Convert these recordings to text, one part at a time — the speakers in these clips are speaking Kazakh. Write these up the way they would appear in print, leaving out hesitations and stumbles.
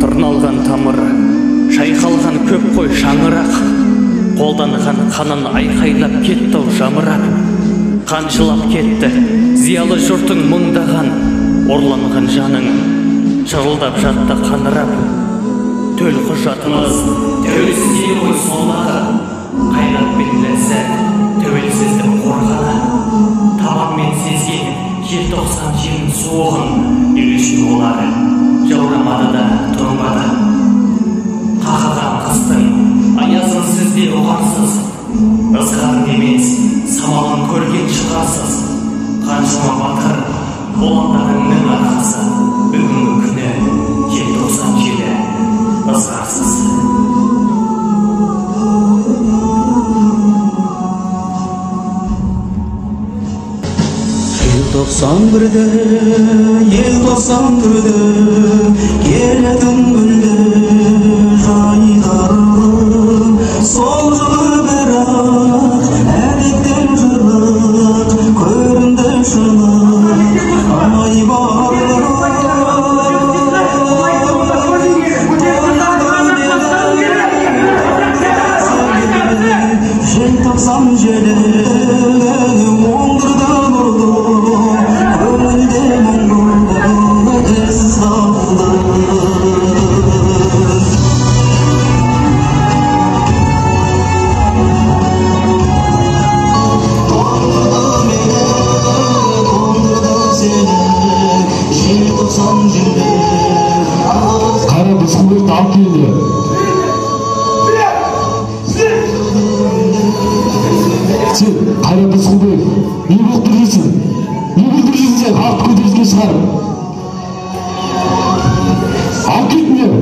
Тырналған тамыры, шайқалған көп қой шаңырақ, қолданған қанын айқайлап кетті-ау жамырап. Қан жылап кетті, зиялы жұртың мұңдаған, орланған жаның шырылдап жатты қанырап. Төл құжатымыз тәуелсіздік ой солмады, қайрат пен ләззат тәуелсіздік қорғады. Табанмен сезген желтоқсан жерінің суығын елеусіз болады, жаурамады да тұрмады. Қақаған қыстың аязын сіз де ұғарсыз, ызғарын емес самалын көрген шығарсыз. Қаншама батыр болғандарыңның арқасы, бүгінгі күні желтоқсан желі ызғарсыз. Желтоқсан бірді, ел тоқсан түрді, келетін гүлді жайдарлы. Сол жылы бірақ әдеттен жырық, көрінді шылық, ай барлы. Желтоқсан желі оңдырды нұрлы, көңілде мұңлы із қалды. Тоңдырды мені, тоңдырды сені, желтоқсан желі. Қара Рысқұлбекті алып келді. Сен Қайрат Рысқұлбек, не болып тұрсың? Не болып тұрсың сен? Халықты көтеріліске шығарып. Алып кетіңдер.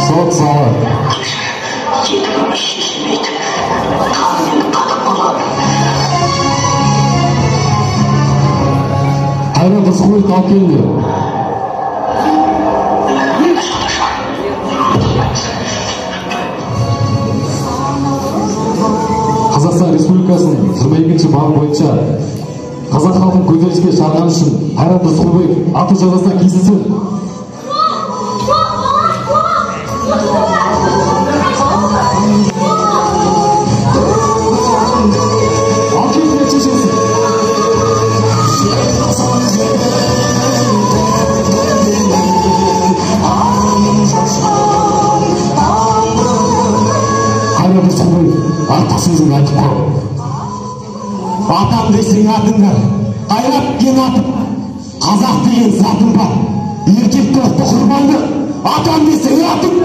Сот салы. Жетімі шешілмейді. Тағымен қатып болған. Қайрат Рысқұлбекті алып келді. Қазақстан Республикасының 22-ші бабы бойынша қазақ халқын көтеріліске шақырғаны үшін Қайрат Рысқұлбек ату жазасына кесілсін. Алып кетіңдер шешесін. Қайрат Рысқұлбек, артық сөзін айтып қой. Атам десең атың бар, қайрат кен атым, қазақ деген затым бар. Еркек тоқты құрбанды, атам десең атым.